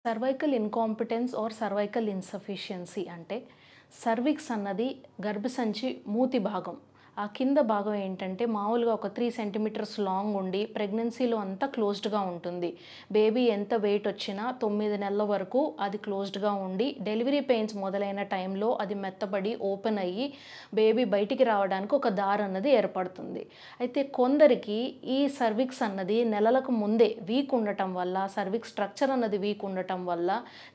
Cervical incompetence or cervical insufficiency అంటే cervix అన్నది గర్భసంచి మూతి భాగం. ఆ కింద భాగం ఏంటంటే మామూలుగా ఒక 3 సెంటీమీటర్స్ లాంగ్ ఉండి ప్రెగ్నెన్సీలో అంతా క్లోజ్డ్గా ఉంటుంది. బేబీ ఎంత వెయిట్ వచ్చినా 9 నెలల వరకు అది క్లోజ్డ్గా ఉండి డెలివరీ పెయిన్స్ మొదలైన టైంలో అది మెత్తబడి ఓపెన్ అయ్యి బేబీ బయటికి రావడానికి ఒక దారి అన్నది ఏర్పడుతుంది. అయితే కొందరికి ఈ సర్విక్స్ అన్నది నెలలకు ముందే వీక్ ఉండటం వల్ల, సర్విక్స్ స్ట్రక్చర్ అన్నది వీక్ ఉండటం వల్ల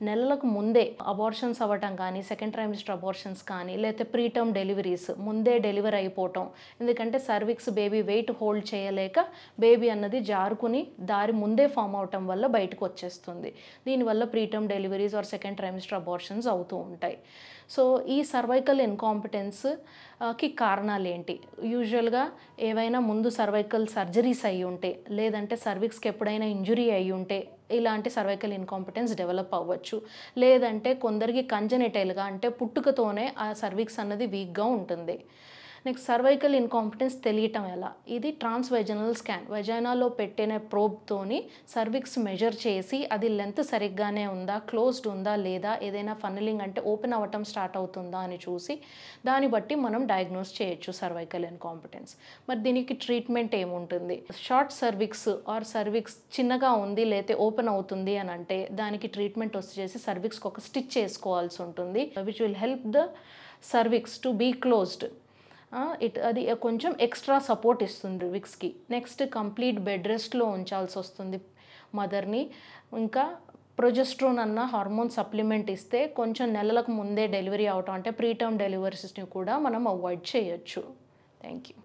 నెలలకు ముందే అబార్షన్స్ అవ్వటం కానీ, సెకండ్ ట్రైమిస్టర్ అబార్షన్స్ కానీ, లేకపోతే ప్రీటర్మ్ డెలివరీస్ ముందే డెలివరీ అయిపోవటం. ఎందుకంటే సర్విక్స్ బేబీ వెయిట్ హోల్డ్ చేయలేక బేబీ అన్నది జారుకుని దారి ముందే ఫామ్ అవటం వల్ల బయటకు వచ్చేస్తుంది. దీనివల్ల preterm deliveries or second trimester abortions అవుతూ ఉంటాయి. సో ఈ సర్వైకల్ ఇన్కాంపిటెన్స్కి కారణాలు ఏంటి? యూజువల్గా ఏవైనా ముందు సర్వైకల్ సర్జరీస్ అయ్యి ఉంటే, లేదంటే సర్విక్స్కి ఎప్పుడైనా ఇంజురీ అయ్యి ఉంటే ఇలాంటి సర్వైకల్ ఇన్కాంపిటెన్స్ డెవలప్ అవ్వచ్చు. లేదంటే కొందరికి కంజెనిటల్గా అంటే పుట్టుకతోనే ఆ సర్విక్స్ అన్నది వీక్గా ఉంటుంది. నెక్స్ట్ సర్వైకల్ ఇన్కాంపిటెన్స్ తెలియటం ఎలా? ఇది ట్రాన్స్వెజనల్ స్కాన్, వెజైనాలో పెట్టిన ప్రోబ్తోని సర్విక్స్ మెజర్ చేసి అది లెంత్ సరిగ్గానే ఉందా, క్లోజ్డ్ ఉందా లేదా, ఏదైనా ఫన్నలింగ్ అంటే ఓపెన్ అవ్వటం స్టార్ట్ అవుతుందా అని చూసి దాన్ని బట్టి మనం డయాగ్నోస్ చేయొచ్చు సర్వైకల్ ఇన్కాంపిటెన్స్. మరి దీనికి ట్రీట్మెంట్ ఏముంటుంది? షార్ట్ సర్విక్స్ ఆర్ సర్విక్స్ చిన్నగా ఉంది లేతే ఓపెన్ అవుతుంది అని అంటే దానికి ట్రీట్మెంట్ వచ్చేసి సర్విక్స్కి ఒక స్టిచ్ చేసుకోవాల్సి ఉంటుంది, which will help the cervix to be closed. అది కొంచెం ఎక్స్ట్రా సపోర్ట్ ఇస్తుంది విక్స్కి. నెక్స్ట్ కంప్లీట్ బెడ్ రెస్ట్లో ఉంచాల్సి వస్తుంది మదర్ని. ఇంకా ప్రొజెస్ట్రోన్ అన్న హార్మోన్ సప్లిమెంట్ ఇస్తే కొంచెం నెలలకు ముందే డెలివరీ అవటం అంటే ప్రీటర్మ్ డెలివరీస్ని కూడా మనం అవాయిడ్ చేయొచ్చు. Thank you.